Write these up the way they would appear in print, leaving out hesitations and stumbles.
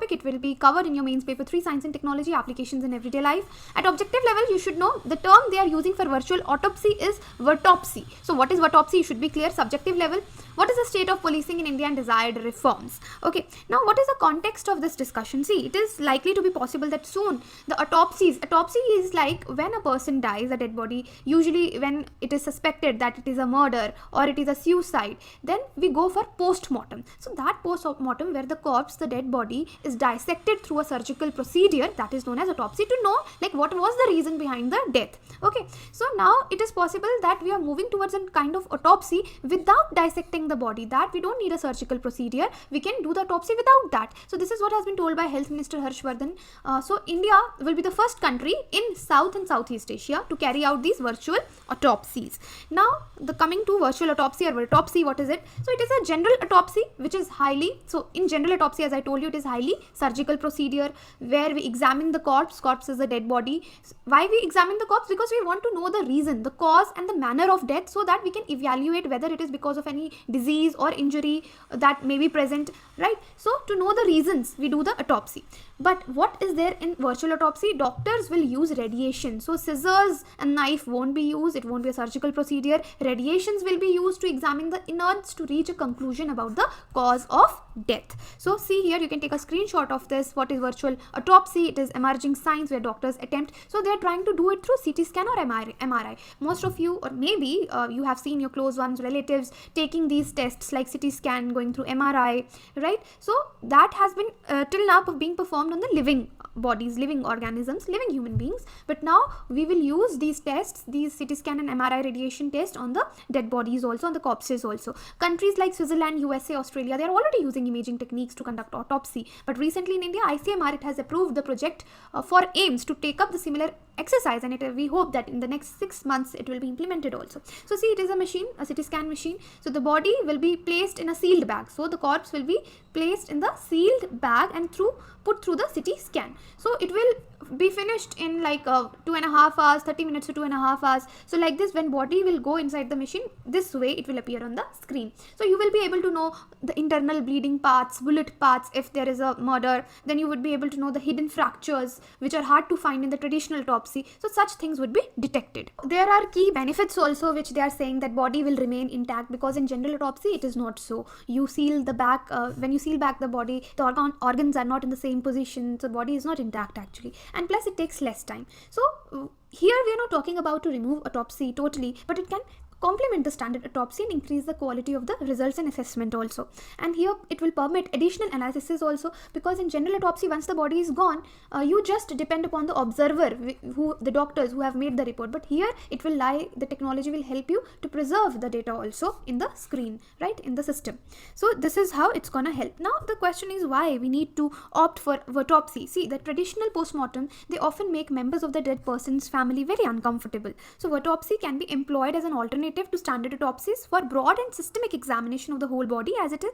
topic. It will be covered in your mains paper 3, Science and Technology, Applications in Everyday Life. At objective level, you should know the term they are using for virtual autopsy is autopsy. So what is autopsy? You should be clear. Subjective level, what is the state of policing in India and desired reforms? Okay, now what is the context of this discussion? See, it is likely to be possible that soon the autopsy is like when a person dies, a dead body, usually when it is suspected that it is a murder or it is a suicide, then we go for post-mortem. So that post-mortem where the corpse, the dead body, is dissected through a surgical procedure, that is known as autopsy, to know like what was the reason behind the death. Okay, so now it is possible that we are moving towards a kind of autopsy without dissecting the body, that we don't need a surgical procedure, we can do the autopsy without that. So this is what has been told by Health Minister Harshvardhan. So India will be the first country in South and Southeast Asia to carry out these virtual autopsies. Now the coming to virtual autopsy or autopsy, what is it? So it is a general autopsy which is highly, so in general autopsy, as I told you, it is highly surgical procedure where we examine the corpse is a dead body. Why we examine the corpse? Because we want to know the reason, the cause and the manner of death, so that we can evaluate whether it is because of any disease or injury that may be present, right? So to know the reasons, we do the autopsy. But what is there in virtual autopsy? Doctors will use radiation. So scissors and knife won't be used. It won't be a surgical procedure. Radiations will be used to examine the innards to reach a conclusion about the cause of death. So see here, you can take a screenshot of this. What is virtual autopsy? It is emerging science where doctors attempt. So they are trying to do it through CT scan or MRI. Most of you, or maybe you have seen your close ones, relatives taking these tests like CT scan, going through MRI, right? So that has been till now being performed on the living bodies, living organisms, living human beings. But now we will use these tests, these CT scan and MRI radiation tests on the dead bodies also, on the corpses also. Countries like Switzerland, USA, Australia, they are already using imaging techniques to conduct autopsy. But recently in India, ICMR, it has approved the project for AIMS to take up the similar exercise, and we hope that in the next 6 months it will be implemented also. So see, it is a machine, a CT scan machine. So the body will be placed in a sealed bag. So the corpse will be placed in the sealed bag and put through the CT scan. So it will be finished in like 2.5 hours, 30 minutes to 2.5 hours. So like this, when body will go inside the machine, this way it will appear on the screen. So you will be able to know the internal bleeding parts, bullet parts if there is a murder. Then you would be able to know the hidden fractures which are hard to find in the traditional autopsy. So such things would be detected. There are key benefits also which they are saying that body will remain intact, because in general autopsy it is not so. You seal the back, when you seal back the body, the organs are not in the same position, so body is not intact actually, and plus it takes less time. So here we are not talking about to remove autopsy totally, but it can complement the standard autopsy and increase the quality of the results and assessment also. And here it will permit additional analysis also, because in general autopsy, once the body is gone, you just depend upon the observer, the doctors who have made the report. But here it will lie, the technology will help you to preserve the data also in the screen, right, in the system. So this is how it's gonna help. Now the question is why we need to opt for autopsy. See, the traditional post-mortem, they often make members of the dead person's family very uncomfortable. So autopsy can be employed as an alternative to standard autopsies for broad and systemic examination of the whole body, as it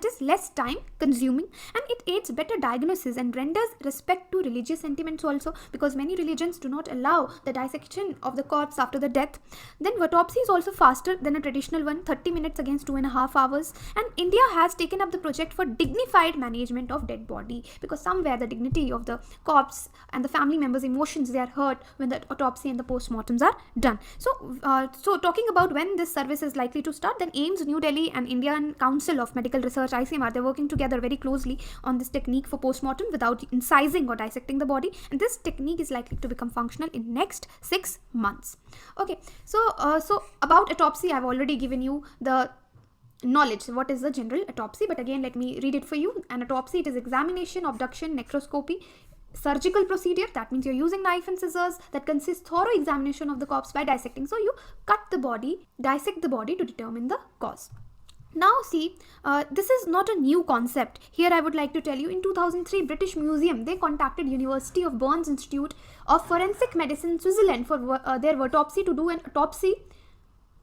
is less time consuming, and it aids better diagnosis and renders respect to religious sentiments also, because many religions do not allow the dissection of the corpse after the death. Then autopsy is also faster than a traditional one, 30 minutes against 2.5 hours. And India has taken up the project for dignified management of dead body, because somewhere the dignity of the corpse and the family members' emotions, they are hurt when the autopsy and the postmortems are done. So talking about when this service is likely to start, then AIMS New Delhi and Indian Council of Medical Research, ICMR, they're working together very closely on this technique for postmortem without incising or dissecting the body, and this technique is likely to become functional in next 6 months. Okay, so about autopsy, I've already given you the knowledge, what is the general autopsy, but again let me read it for you. An autopsy, it is examination, obduction, necroscopy, surgical procedure, that means you're using knife and scissors, that consists thorough examination of the corpse by dissecting. So you cut the body, dissect the body to determine the cause. Now see, this is not a new concept. Here I would like to tell you, in 2003, British Museum, they contacted University of Bern's Institute of Forensic Medicine, Switzerland, for their autopsy to do an autopsy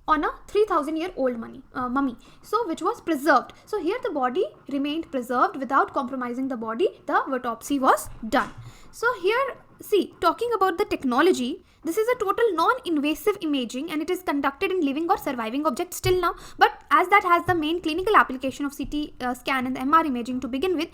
on a 3,000-year-old mummy, so which was preserved. So here the body remained preserved without compromising the body. The autopsy was done. So here, see, talking about the technology, this is a total non-invasive imaging, and it is conducted in living or surviving objects still now. But as that has the main clinical application of CT scan and MR imaging to begin with,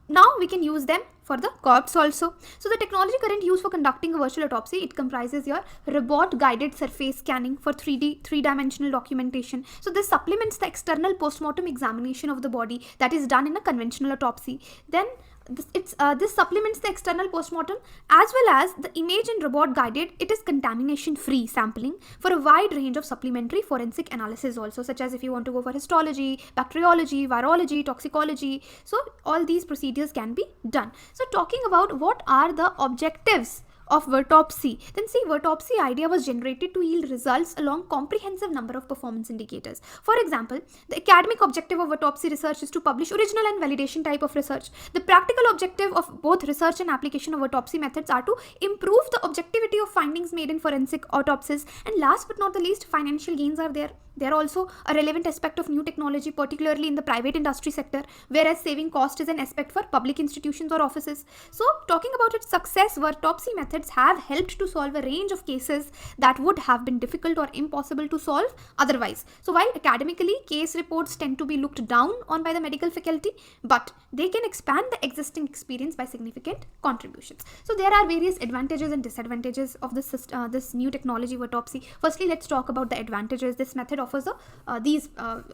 Now we can use them for the corpse also. So the technology currently used for conducting a virtual autopsy, it comprises your robot guided surface scanning for 3D, three-dimensional documentation. So this supplements the external postmortem examination of the body that is done in a conventional autopsy. Then this supplements the external postmortem as well as the image and robot guided. It is contamination free sampling for a wide range of supplementary forensic analysis also, such as if you want to go for histology, bacteriology, virology, toxicology. So all these procedures can be done. So talking about what are the objectives of autopsy, then see, autopsy idea was generated to yield results along comprehensive number of performance indicators. For example, the academic objective of autopsy research is to publish original and validation type of research. The practical objective of both research and application of autopsy methods are to improve the objectivity of findings made in forensic autopsies. And last but not the least, financial gains are there. They are also a relevant aspect of new technology, particularly in the private industry sector, whereas saving cost is an aspect for public institutions or offices. So talking about its success, autopsy methods have helped to solve a range of cases that would have been difficult or impossible to solve otherwise. So while academically case reports tend to be looked down on by the medical faculty, but they can expand the existing experience by significant contributions. So there are various advantages and disadvantages of this new technology of autopsy. Firstly, let's talk about the advantages. This method offers I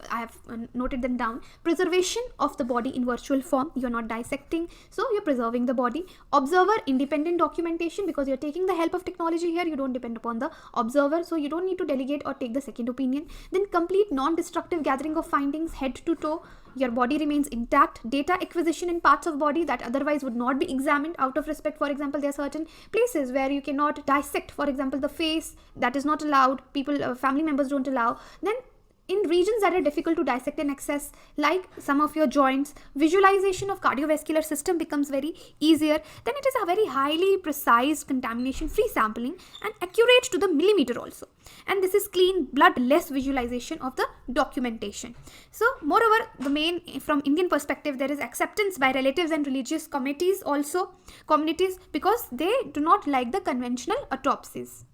have noted them down. Preservation of the body in virtual form. You're not dissecting, so you're preserving the body. Observer independent documentation, because you're taking the help of technology here. You don't depend upon the observer, so you don't need to delegate or take the second opinion. Then complete non-destructive gathering of findings head to toe. Your body remains intact. Data acquisition in parts of body that otherwise would not be examined out of respect. For example, there are certain places where you cannot dissect. For example, the face, that is not allowed. People, family members don't allow. Then in regions that are difficult to dissect and access, like some of your joints, visualization of cardiovascular system becomes very easier. Then it is a very highly precise contamination-free sampling and accurate to the millimeter also. And this is clean, blood-less visualization of the documentation. So moreover, the main, from Indian perspective, there is acceptance by relatives and religious communities, because they do not like the conventional autopsies.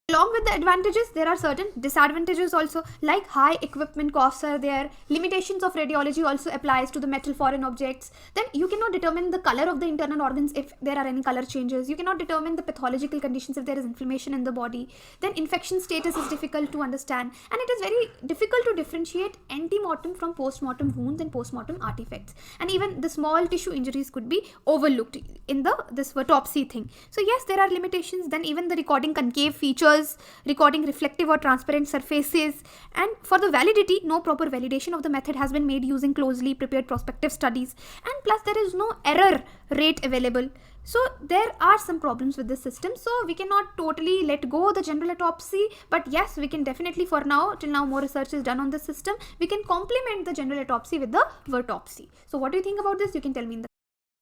Along with the advantages, there are certain disadvantages also, like high equipment costs are there. Limitations of radiology also applies to the metal foreign objects. Then you cannot determine the color of the internal organs if there are any color changes. You cannot determine the pathological conditions if there is inflammation in the body. Then infection status is difficult to understand, and it is very difficult to differentiate ante-mortem from post-mortem wounds and post-mortem artifacts. And even the small tissue injuries could be overlooked in this autopsy thing. So yes, there are limitations. Then even the recording concave features, recording reflective or transparent surfaces, and for the validity, no proper validation of the method has been made using closely prepared prospective studies, and plus there is no error rate available. So there are some problems with this system. So we cannot totally let go the general autopsy, but yes, we can definitely, for now, till now more research is done on this system, we can complement the general autopsy with the autopsy. So what do you think about this? You can tell me in the